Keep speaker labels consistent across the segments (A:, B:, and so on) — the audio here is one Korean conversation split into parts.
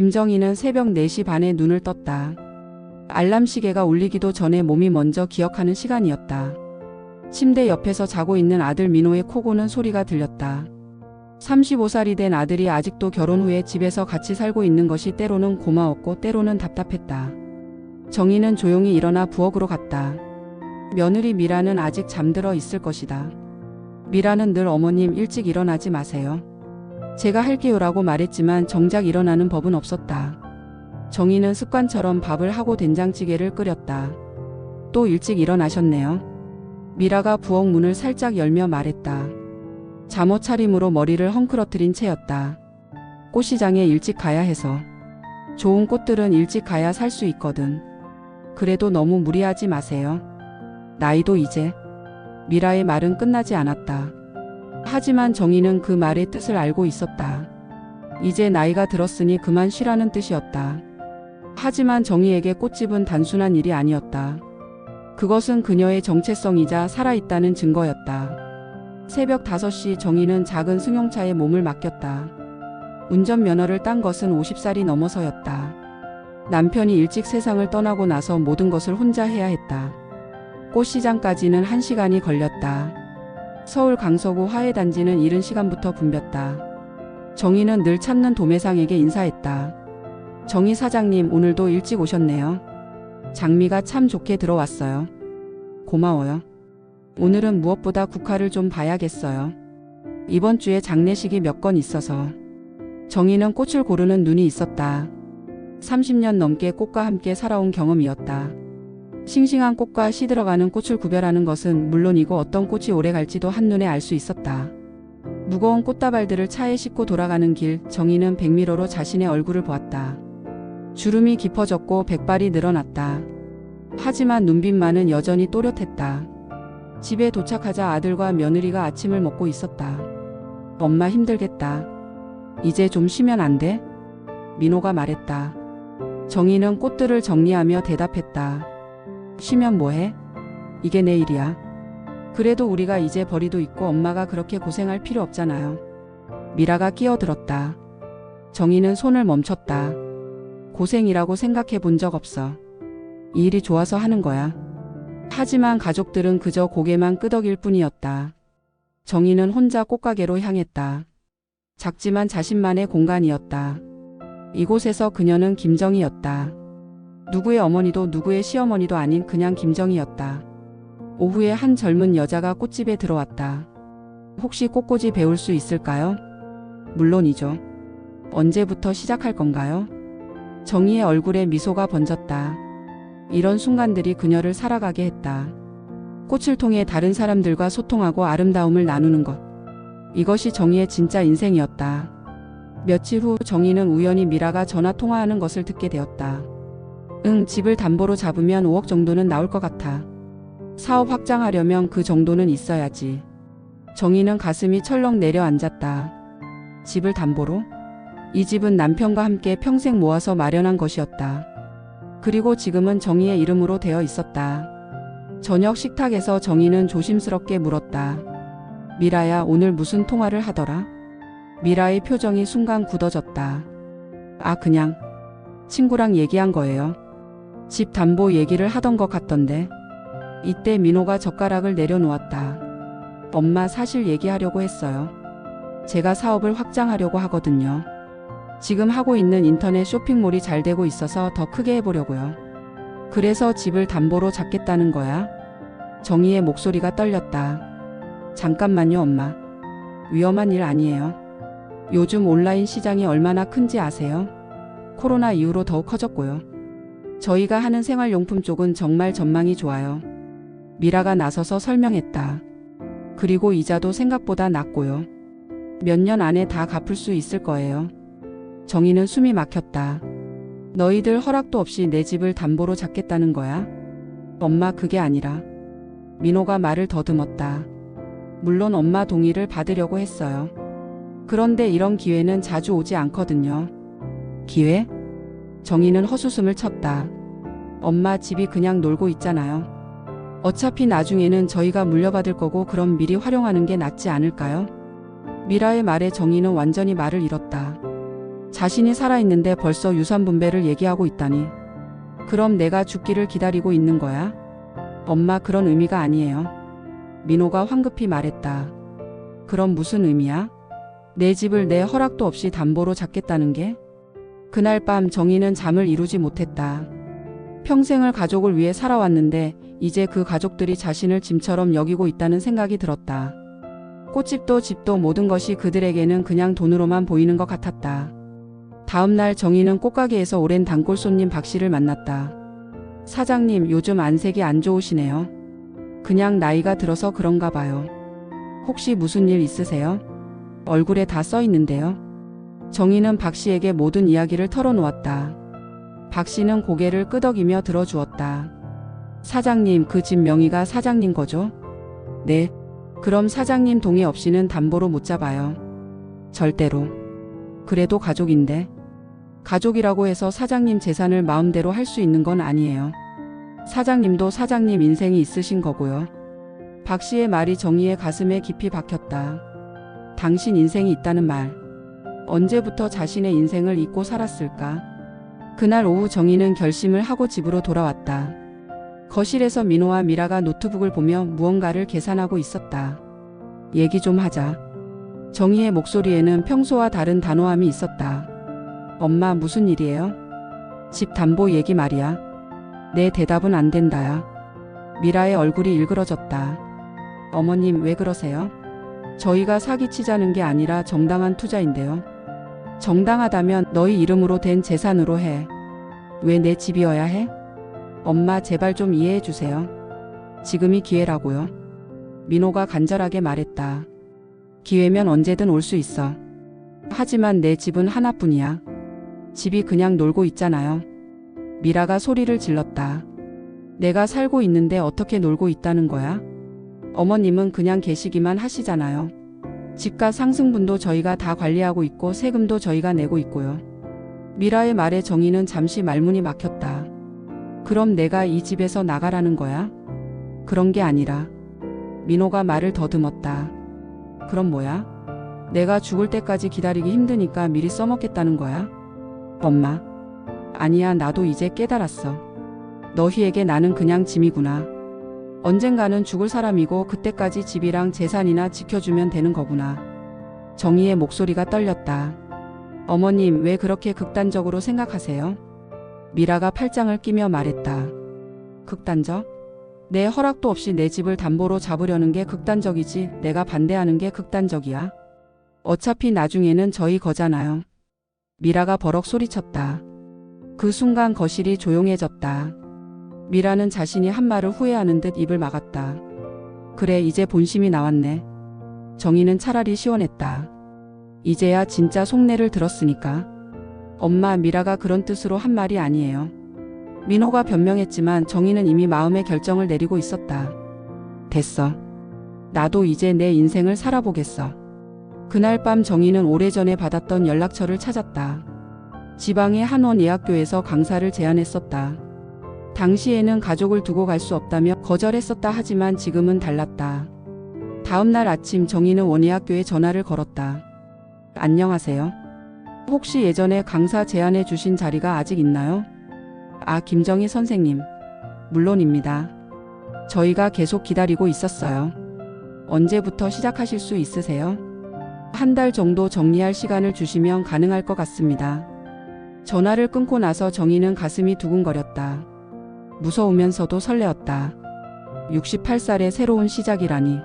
A: 김정희는 새벽 4시 반에 눈을 떴다. 알람 시계가 울리기도 전에 몸이 먼저 기억하는 시간이었다. 침대 옆에서 자고 있는 아들 민호의 코 고는 소리가 들렸다. 35살이 된 아들이 아직도 결혼 후에 집에서 같이 살고 있는 것이 때로는 고마웠고 때로는 답답했다. 정희는 조용히 일어나 부엌으로 갔다. 며느리 미라는 아직 잠들어 있을 것이다. 미라는 늘 어머님 일찍 일어나지 마세요. 제가 할게요라고 말했지만 정작 일어나는 법은 없었다. 정희는 습관처럼 밥을 하고 된장찌개를 끓였다. 또 일찍 일어나셨네요. 미라가 부엌 문을 살짝 열며 말했다. 잠옷 차림으로 머리를 헝클어뜨린 채였다. 꽃시장에 일찍 가야 해서. 좋은 꽃들은 일찍 가야 살 수 있거든. 그래도 너무 무리하지 마세요. 나이도 이제. 미라의 말은 끝나지 않았다. 하지만 정희는 그 말의 뜻을 알고 있었다. 이제 나이가 들었으니 그만 쉬라는 뜻이었다. 하지만 정희에게 꽃집은 단순한 일이 아니었다. 그것은 그녀의 정체성이자 살아있다는 증거였다. 새벽 5시 정희는 작은 승용차에 몸을 맡겼다. 운전면허를 딴 것은 50살이 넘어서였다. 남편이 일찍 세상을 떠나고 나서 모든 것을 혼자 해야 했다. 꽃시장까지는 1시간이 걸렸다. 서울 강서구 화훼단지는 이른 시간부터 붐볐다. 정희는 늘 찾는 도매상에게 인사했다. 정희 사장님 오늘도 일찍 오셨네요. 장미가 참 좋게 들어왔어요. 고마워요. 오늘은 무엇보다 국화를 좀 봐야겠어요. 이번 주에 장례식이 몇 건 있어서. 정희는 꽃을 고르는 눈이 있었다. 30년 넘게 꽃과 함께 살아온 경험이었다. 싱싱한 꽃과 시들어가는 꽃을 구별하는 것은 물론이고 어떤 꽃이 오래 갈지도 한눈에 알 수 있었다. 무거운 꽃다발들을 차에 싣고 돌아가는 길, 정희는 백미러로 자신의 얼굴을 보았다. 주름이 깊어졌고 백발이 늘어났다. 하지만 눈빛만은 여전히 또렷했다. 집에 도착하자 아들과 며느리가 아침을 먹고 있었다. 엄마 힘들겠다. 이제 좀 쉬면 안 돼? 민호가 말했다. 정희는 꽃들을 정리하며 대답했다. 쉬면 뭐해? 이게 내 일이야. 그래도 우리가 이제 벌이도 있고 엄마가 그렇게 고생할 필요 없잖아요. 미라가 끼어들었다. 정희는 손을 멈췄다. 고생이라고 생각해 본 적 없어. 이 일이 좋아서 하는 거야. 하지만 가족들은 그저 고개만 끄덕일 뿐이었다. 정희는 혼자 꽃가게로 향했다. 작지만 자신만의 공간이었다. 이곳에서 그녀는 김정희였다. 누구의 어머니도 누구의 시어머니도 아닌 그냥 김정희였다. 오후에 한 젊은 여자가 꽃집에 들어왔다. 혹시 꽃꽂이 배울 수 있을까요? 물론이죠. 언제부터 시작할 건가요? 정희의 얼굴에 미소가 번졌다. 이런 순간들이 그녀를 살아가게 했다. 꽃을 통해 다른 사람들과 소통하고 아름다움을 나누는 것. 이것이 정희의 진짜 인생이었다. 며칠 후 정희는 우연히 미라가 전화 통화하는 것을 듣게 되었다. 집을 담보로 잡으면 5억 정도는 나올 것 같아. 사업 확장하려면 그 정도는 있어야지. 정희는 가슴이 철렁 내려앉았다. 집을 담보로? 이 집은 남편과 함께 평생 모아서 마련한 것이었다. 그리고 지금은 정희의 이름으로 되어 있었다. 저녁 식탁에서 정희는 조심스럽게 물었다. 미라야, 오늘 무슨 통화를 하더라? 미라의 표정이 순간 굳어졌다. 그냥 친구랑 얘기한 거예요. 집 담보 얘기를 하던 것 같던데. 이때 민호가 젓가락을 내려놓았다. 엄마, 사실 얘기하려고 했어요. 제가 사업을 확장하려고 하거든요. 지금 하고 있는 인터넷 쇼핑몰이 잘 되고 있어서 더 크게 해보려고요. 그래서 집을 담보로 잡겠다는 거야? 정희의 목소리가 떨렸다. 잠깐만요, 엄마. 위험한 일 아니에요. 요즘 온라인 시장이 얼마나 큰지 아세요? 코로나 이후로 더욱 커졌고요. 저희가 하는 생활용품 쪽은 정말 전망이 좋아요. 미라가 나서서 설명했다. 그리고 이자도 생각보다 낮고요. 몇 년 안에 다 갚을 수 있을 거예요. 정희는 숨이 막혔다. 너희들 허락도 없이 내 집을 담보로 잡겠다는 거야? 엄마, 그게 아니라. 민호가 말을 더듬었다. 물론 엄마 동의를 받으려고 했어요. 그런데 이런 기회는 자주 오지 않거든요. 기회? 정희는 헛웃음을 쳤다. 엄마, 집이 그냥 놀고 있잖아요. 어차피 나중에는 저희가 물려받을 거고 그럼 미리 활용하는 게 낫지 않을까요? 미라의 말에 정희는 완전히 말을 잃었다. 자신이 살아있는데 벌써 유산 분배를 얘기하고 있다니. 그럼 내가 죽기를 기다리고 있는 거야? 엄마, 그런 의미가 아니에요. 민호가 황급히 말했다. 그럼 무슨 의미야? 내 집을 내 허락도 없이 담보로 잡겠다는 게? 그날 밤 정희는 잠을 이루지 못했다. 평생을 가족을 위해 살아왔는데 이제 그 가족들이 자신을 짐처럼 여기고 있다는 생각이 들었다. 꽃집도 집도 모든 것이 그들에게는 그냥 돈으로만 보이는 것 같았다. 다음 날 정희는 꽃가게에서 오랜 단골 손님 박 씨를 만났다. 사장님, 요즘 안색이 안 좋으시네요. 그냥 나이가 들어서 그런가 봐요. 혹시 무슨 일 있으세요? 얼굴에 다 써 있는데요. 정희는 박 씨에게 모든 이야기를 털어놓았다. 박 씨는 고개를 끄덕이며 들어주었다. 사장님, 그 집 명의가 사장님 거죠? 네. 그럼 사장님 동의 없이는 담보로 못 잡아요. 절대로. 그래도 가족인데. 가족이라고 해서 사장님 재산을 마음대로 할 수 있는 건 아니에요. 사장님도 사장님 인생이 있으신 거고요. 박 씨의 말이 정희의 가슴에 깊이 박혔다. 당신 인생이 있다는 말. 언제부터 자신의 인생을 잊고 살았을까? 그날 오후 정희는 결심을 하고 집으로 돌아왔다. 거실에서 민호와 미라가 노트북을 보며 무언가를 계산하고 있었다. 얘기 좀 하자. 정희의 목소리에는 평소와 다른 단호함이 있었다. 엄마, 무슨 일이에요? 집 담보 얘기 말이야. 내 대답은 안 된다야. 미라의 얼굴이 일그러졌다. 어머님, 왜 그러세요? 저희가 사기치자는 게 아니라 정당한 투자인데요. 정당하다면 너희 이름으로 된 재산으로 해. 왜 내 집이어야 해? 엄마, 제발 좀 이해해 주세요. 지금이 기회라고요. 민호가 간절하게 말했다. 기회면 언제든 올 수 있어. 하지만 내 집은 하나뿐이야. 집이 그냥 놀고 있잖아요. 미라가 소리를 질렀다. 내가 살고 있는데 어떻게 놀고 있다는 거야? 어머님은 그냥 계시기만 하시잖아요. 집값 상승분도 저희가 다 관리하고 있고 세금도 저희가 내고 있고요. 미라의 말에 정희는 잠시 말문이 막혔다. 그럼 내가 이 집에서 나가라는 거야? 그런 게 아니라. 민호가 말을 더듬었다. 그럼 뭐야? 내가 죽을 때까지 기다리기 힘드니까 미리 써먹겠다는 거야? 엄마. 아니야, 나도 이제 깨달았어. 너희에게 나는 그냥 짐이구나. 언젠가는 죽을 사람이고 그때까지 집이랑 재산이나 지켜주면 되는 거구나. 정희의 목소리가 떨렸다. 어머님, 왜 그렇게 극단적으로 생각하세요? 미라가 팔짱을 끼며 말했다. 극단적? 내 허락도 없이 내 집을 담보로 잡으려는 게 극단적이지 내가 반대하는 게 극단적이야. 어차피 나중에는 저희 거잖아요. 미라가 버럭 소리쳤다. 그 순간 거실이 조용해졌다. 미라는 자신이 한 말을 후회하는 듯 입을 막았다. 그래, 이제 본심이 나왔네. 정희는 차라리 시원했다. 이제야 진짜 속내를 들었으니까. 엄마, 미라가 그런 뜻으로 한 말이 아니에요. 민호가 변명했지만 정희는 이미 마음의 결정을 내리고 있었다. 됐어. 나도 이제 내 인생을 살아보겠어. 그날 밤 정희는 오래전에 받았던 연락처를 찾았다. 지방의 한 원예학교에서 강사를 제안했었다. 당시에는 가족을 두고 갈 수 없다며 거절했었다. 하지만 지금은 달랐다. 다음 날 아침 정희는 원예학교에 전화를 걸었다. 안녕하세요. 혹시 예전에 강사 제안해 주신 자리가 아직 있나요? 아, 김정희 선생님. 물론입니다. 저희가 계속 기다리고 있었어요. 언제부터 시작하실 수 있으세요? 한 달 정도 정리할 시간을 주시면 가능할 것 같습니다. 전화를 끊고 나서 정희는 가슴이 두근거렸다. 무서우면서도 설레었다. 68살의 새로운 시작이라니.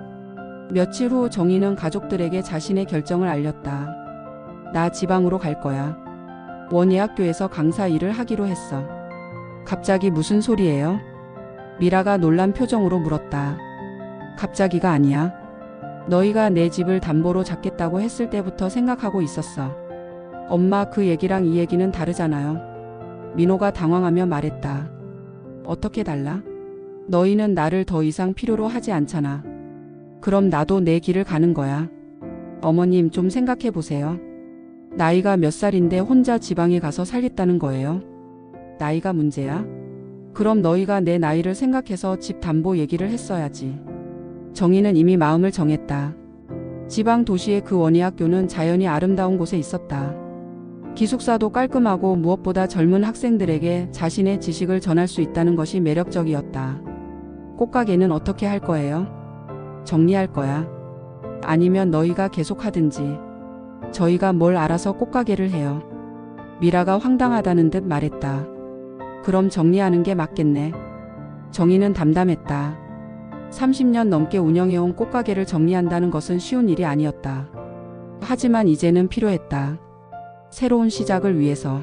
A: 며칠 후 정희는 가족들에게 자신의 결정을 알렸다. 나 지방으로 갈 거야. 원예학교에서 강사 일을 하기로 했어. 갑자기 무슨 소리예요? 미라가 놀란 표정으로 물었다. 갑자기가 아니야. 너희가 내 집을 담보로 잡겠다고 했을 때부터 생각하고 있었어. 엄마, 그 얘기랑 이 얘기는 다르잖아요. 민호가 당황하며 말했다. 어떻게 달라? 너희는 나를 더 이상 필요로 하지 않잖아. 그럼 나도 내 길을 가는 거야. 어머님, 좀 생각해 보세요. 나이가 몇 살인데 혼자 지방에 가서 살겠다는 거예요? 나이가 문제야? 그럼 너희가 내 나이를 생각해서 집 담보 얘기를 했어야지. 정희는 이미 마음을 정했다. 지방 도시의 그 원예학교는 자연이 아름다운 곳에 있었다. 기숙사도 깔끔하고 무엇보다 젊은 학생들에게 자신의 지식을 전할 수 있다는 것이 매력적이었다. 꽃가게는 어떻게 할 거예요? 정리할 거야. 아니면 너희가 계속 하든지. 저희가 뭘 알아서 꽃가게를 해요. 미라가 황당하다는 듯 말했다. 그럼 정리하는 게 맞겠네. 정희는 담담했다. 30년 넘게 운영해온 꽃가게를 정리한다는 것은 쉬운 일이 아니었다. 하지만 이제는 필요했다. 새로운 시작을 위해서.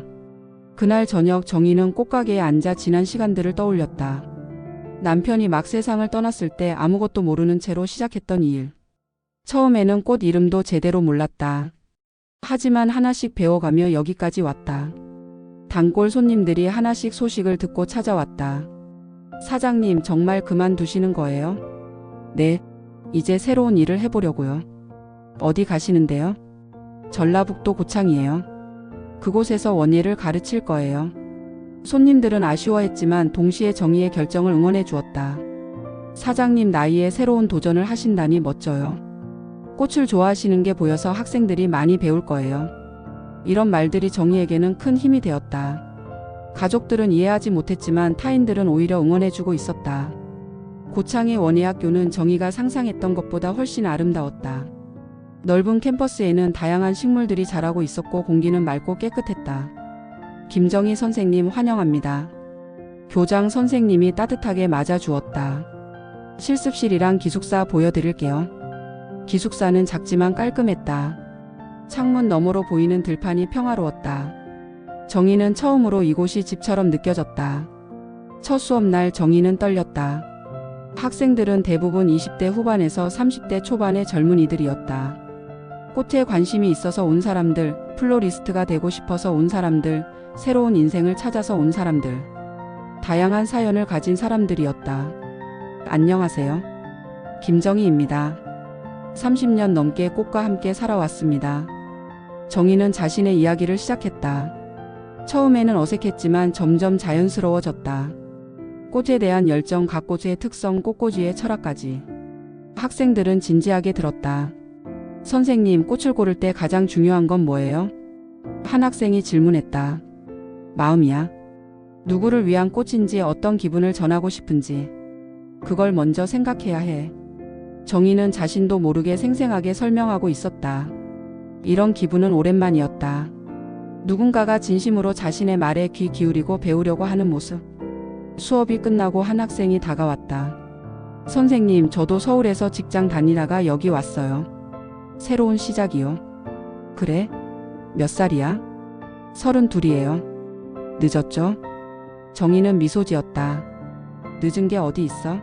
A: 그날 저녁 정희는 꽃가게에 앉아 지난 시간들을 떠올렸다. 남편이 막 세상을 떠났을 때 아무것도 모르는 채로 시작했던 이 일. 처음에는 꽃 이름도 제대로 몰랐다. 하지만 하나씩 배워가며 여기까지 왔다. 단골 손님들이 하나씩 소식을 듣고 찾아왔다. 사장님, 정말 그만두시는 거예요? 네, 이제 새로운 일을 해보려고요. 어디 가시는데요? 전라북도 고창이에요. 그곳에서 원예를 가르칠 거예요. 손님들은 아쉬워했지만 동시에 정희의 결정을 응원해 주었다. 사장님 나이에 새로운 도전을 하신다니 멋져요. 꽃을 좋아하시는 게 보여서 학생들이 많이 배울 거예요. 이런 말들이 정희에게는 큰 힘이 되었다. 가족들은 이해하지 못했지만 타인들은 오히려 응원해주고 있었다. 고창의 원예학교는 정희가 상상했던 것보다 훨씬 아름다웠다. 넓은 캠퍼스에는 다양한 식물들이 자라고 있었고 공기는 맑고 깨끗했다. 김정희 선생님 환영합니다. 교장 선생님이 따뜻하게 맞아주었다. 실습실이랑 기숙사 보여드릴게요. 기숙사는 작지만 깔끔했다. 창문 너머로 보이는 들판이 평화로웠다. 정희는 처음으로 이곳이 집처럼 느껴졌다. 첫 수업날 정희는 떨렸다. 학생들은 대부분 20대 후반에서 30대 초반의 젊은이들이었다. 꽃에 관심이 있어서 온 사람들, 플로리스트가 되고 싶어서 온 사람들, 새로운 인생을 찾아서 온 사람들. 다양한 사연을 가진 사람들이었다. 안녕하세요. 김정희입니다. 30년 넘게 꽃과 함께 살아왔습니다. 정희는 자신의 이야기를 시작했다. 처음에는 어색했지만 점점 자연스러워졌다. 꽃에 대한 열정, 각 꽃의 특성, 꽃꽂이의 철학까지. 학생들은 진지하게 들었다. 선생님, 꽃을 고를 때 가장 중요한 건 뭐예요? 한 학생이 질문했다. 마음이야. 누구를 위한 꽃인지, 어떤 기분을 전하고 싶은지. 그걸 먼저 생각해야 해. 정희는 자신도 모르게 생생하게 설명하고 있었다. 이런 기분은 오랜만이었다. 누군가가 진심으로 자신의 말에 귀 기울이고 배우려고 하는 모습. 수업이 끝나고 한 학생이 다가왔다. 선생님, 저도 서울에서 직장 다니다가 여기 왔어요. 새로운 시작이요. 그래? 몇 살이야? 32이에요. 늦었죠? 정희는 미소 지었다. 늦은 게 어디 있어?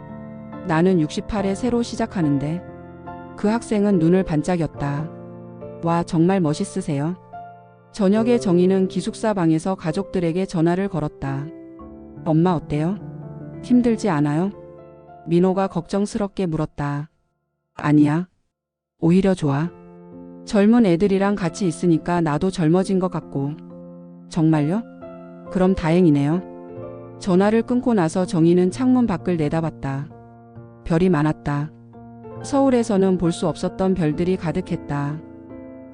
A: 나는 68에 새로 시작하는데. 그 학생은 눈을 반짝였다. 와, 정말 멋있으세요. 저녁에 정희는 기숙사 방에서 가족들에게 전화를 걸었다. 엄마 어때요? 힘들지 않아요? 민호가 걱정스럽게 물었다. 아니야. 오히려 좋아. 젊은 애들이랑 같이 있으니까 나도 젊어진 것 같고. 정말요? 그럼 다행이네요. 전화를 끊고 나서 정희는 창문 밖을 내다봤다. 별이 많았다. 서울에서는 볼 수 없었던 별들이 가득했다.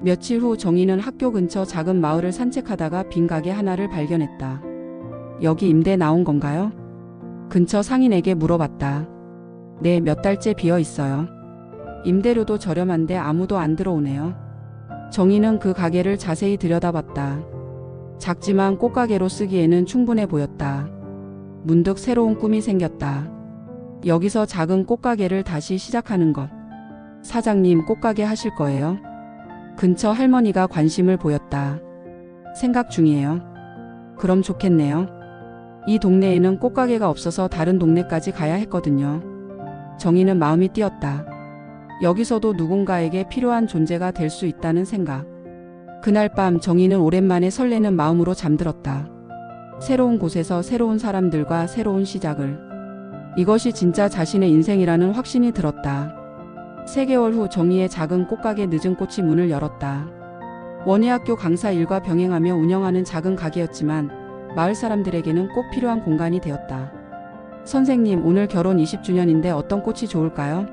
A: 며칠 후 정희는 학교 근처 작은 마을을 산책하다가 빈 가게 하나를 발견했다. 여기 임대 나온 건가요? 근처 상인에게 물어봤다. 네, 몇 달째 비어 있어요. 임대료도 저렴한데 아무도 안 들어오네요. 정희는 그 가게를 자세히 들여다봤다. 작지만 꽃가게로 쓰기에는 충분해 보였다. 문득 새로운 꿈이 생겼다. 여기서 작은 꽃가게를 다시 시작하는 것. 사장님, 꽃가게 하실 거예요? 근처 할머니가 관심을 보였다. 생각 중이에요. 그럼 좋겠네요. 이 동네에는 꽃가게가 없어서 다른 동네까지 가야 했거든요. 정희는 마음이 뛰었다. 여기서도 누군가에게 필요한 존재가 될 수 있다는 생각. 그날 밤 정희는 오랜만에 설레는 마음으로 잠들었다. 새로운 곳에서 새로운 사람들과 새로운 시작을. 이것이 진짜 자신의 인생이라는 확신이 들었다. 3개월 후 정희의 작은 꽃가게 늦은 꽃이 문을 열었다. 원예학교 강사 일과 병행하며 운영하는 작은 가게였지만 마을 사람들에게는 꼭 필요한 공간이 되었다. 선생님, 오늘 결혼 20주년인데 어떤 꽃이 좋을까요?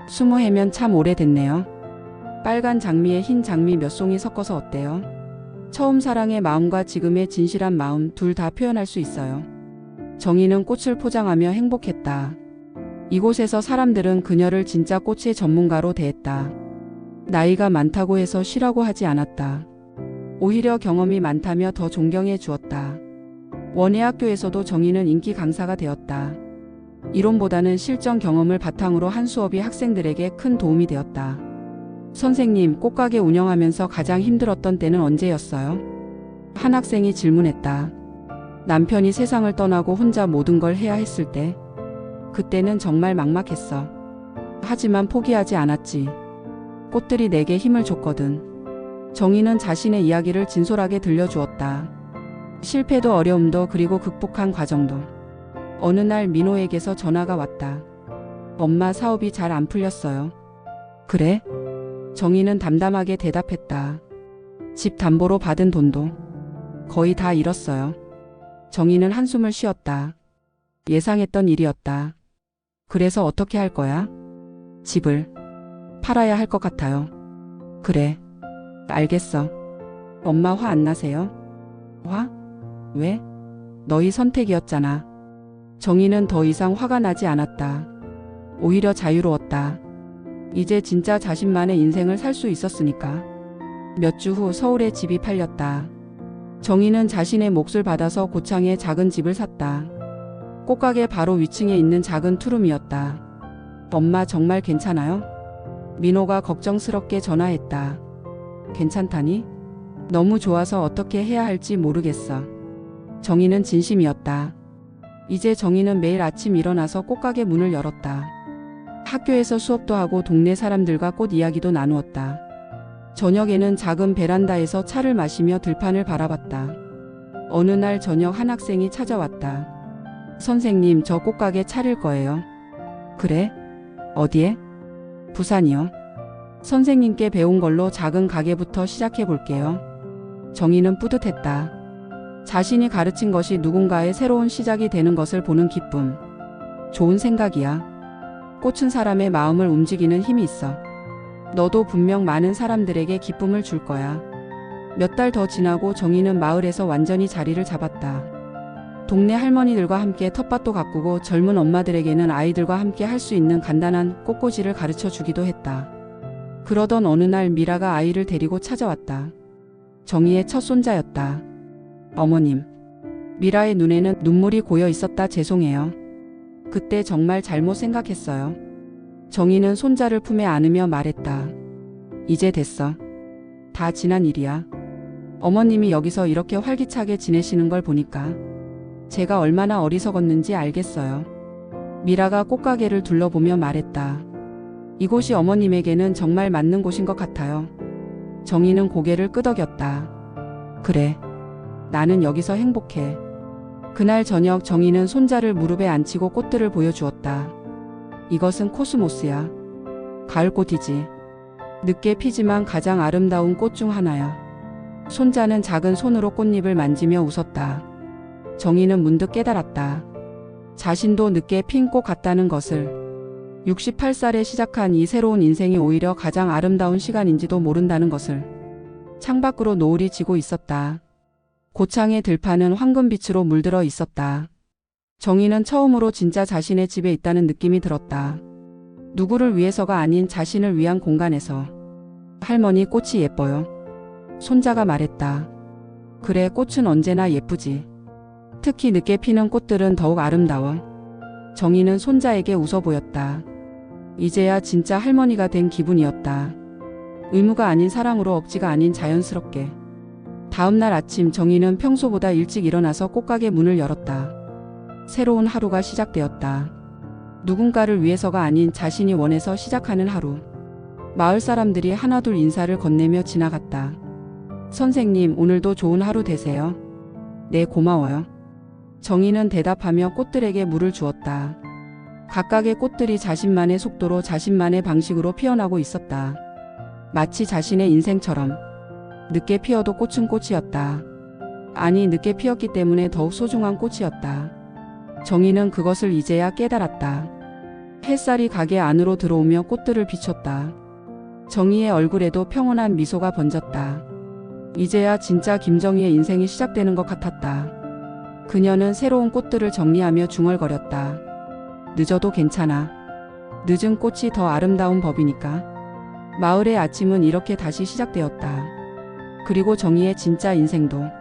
A: 20해면 참 오래됐네요. 빨간 장미에 흰 장미 몇 송이 섞어서 어때요? 처음 사랑의 마음과 지금의 진실한 마음 둘 다 표현할 수 있어요. 정희는 꽃을 포장하며 행복했다. 이곳에서 사람들은 그녀를 진짜 꽃의 전문가로 대했다. 나이가 많다고 해서 쉬라고 하지 않았다. 오히려 경험이 많다며 더 존경해 주었다. 원예 학교에서도 정희는 인기 강사가 되었다. 이론보다는 실전 경험을 바탕으로 한 수업이 학생들에게 큰 도움이 되었다. 선생님, 꽃가게 운영하면서 가장 힘들었던 때는 언제였어요? 한 학생이 질문했다. 남편이 세상을 떠나고 혼자 모든 걸 해야 했을 때. 그때는 정말 막막했어. 하지만 포기하지 않았지. 꽃들이 내게 힘을 줬거든. 정희는 자신의 이야기를 진솔하게 들려주었다. 실패도 어려움도 그리고 극복한 과정도. 어느 날 민호에게서 전화가 왔다. 엄마, 사업이 잘 안 풀렸어요. 그래? 정희는 담담하게 대답했다. 집 담보로 받은 돈도 거의 다 잃었어요. 정희는 한숨을 쉬었다. 예상했던 일이었다. 그래서 어떻게 할 거야? 집을 팔아야 할 것 같아요. 그래. 알겠어. 엄마 화 안 나세요? 화? 왜? 너희 선택이었잖아. 정희는 더 이상 화가 나지 않았다. 오히려 자유로웠다. 이제 진짜 자신만의 인생을 살 수 있었으니까. 몇 주 후 서울에 집이 팔렸다. 정희는 자신의 몫을 받아서 고창에 작은 집을 샀다. 꽃가게 바로 위층에 있는 작은 투룸이었다. 엄마 정말 괜찮아요? 민호가 걱정스럽게 전화했다. 괜찮다니? 너무 좋아서 어떻게 해야 할지 모르겠어. 정희는 진심이었다. 이제 정희는 매일 아침 일어나서 꽃가게 문을 열었다. 학교에서 수업도 하고 동네 사람들과 꽃 이야기도 나누었다. 저녁에는 작은 베란다에서 차를 마시며 들판을 바라봤다. 어느 날 저녁 한 학생이 찾아왔다. 선생님, 저 꽃가게 차릴 거예요. 그래? 어디에? 부산이요. 선생님께 배운 걸로 작은 가게부터 시작해 볼게요. 정희는 뿌듯했다. 자신이 가르친 것이 누군가의 새로운 시작이 되는 것을 보는 기쁨. 좋은 생각이야. 꽃은 사람의 마음을 움직이는 힘이 있어. 너도 분명 많은 사람들에게 기쁨을 줄 거야. 몇 달 더 지나고 정희는 마을에서 완전히 자리를 잡았다. 동네 할머니들과 함께 텃밭도 가꾸고 젊은 엄마들에게는 아이들과 함께 할 수 있는 간단한 꽃꽂이를 가르쳐 주기도 했다. 그러던 어느 날 미라가 아이를 데리고 찾아왔다. 정희의 첫 손자였다. 어머님. 미라의 눈에는 눈물이 고여 있었다. 죄송해요. 그때 정말 잘못 생각했어요. 정희는 손자를 품에 안으며 말했다. 이제 됐어. 다 지난 일이야. 어머님이 여기서 이렇게 활기차게 지내시는 걸 보니까 제가 얼마나 어리석었는지 알겠어요. 미라가 꽃가게를 둘러보며 말했다. 이곳이 어머님에게는 정말 맞는 곳인 것 같아요. 정희는 고개를 끄덕였다. 그래. 나는 여기서 행복해. 그날 저녁 정희는 손자를 무릎에 앉히고 꽃들을 보여주었다. 이것은 코스모스야. 가을꽃이지. 늦게 피지만 가장 아름다운 꽃 중 하나야. 손자는 작은 손으로 꽃잎을 만지며 웃었다. 정희는 문득 깨달았다. 자신도 늦게 핀 꽃 같다는 것을. 68살에 시작한 이 새로운 인생이 오히려 가장 아름다운 시간인지도 모른다는 것을. 창밖으로 노을이 지고 있었다. 고창의 들판은 황금빛으로 물들어 있었다. 정희는 처음으로 진짜 자신의 집에 있다는 느낌이 들었다. 누구를 위해서가 아닌 자신을 위한 공간에서. 할머니, 꽃이 예뻐요. 손자가 말했다. 그래, 꽃은 언제나 예쁘지. 특히 늦게 피는 꽃들은 더욱 아름다워. 정희는 손자에게 웃어 보였다. 이제야 진짜 할머니가 된 기분이었다. 의무가 아닌 사랑으로, 억지가 아닌 자연스럽게. 다음 날 아침 정희는 평소보다 일찍 일어나서 꽃가게 문을 열었다. 새로운 하루가 시작되었다. 누군가를 위해서가 아닌 자신이 원해서 시작하는 하루. 마을 사람들이 하나둘 인사를 건네며 지나갔다. 선생님, 오늘도 좋은 하루 되세요. 네, 고마워요. 정희는 대답하며 꽃들에게 물을 주었다. 각각의 꽃들이 자신만의 속도로 자신만의 방식으로 피어나고 있었다. 마치 자신의 인생처럼. 늦게 피어도 꽃은 꽃이었다. 아니, 늦게 피었기 때문에 더욱 소중한 꽃이었다. 정희는 그것을 이제야 깨달았다. 햇살이 가게 안으로 들어오며 꽃들을 비췄다. 정희의 얼굴에도 평온한 미소가 번졌다. 이제야 진짜 김정희의 인생이 시작되는 것 같았다. 그녀는 새로운 꽃들을 정리하며 중얼거렸다. 늦어도 괜찮아. 늦은 꽃이 더 아름다운 법이니까. 마을의 아침은 이렇게 다시 시작되었다. 그리고 정희의 진짜 인생도.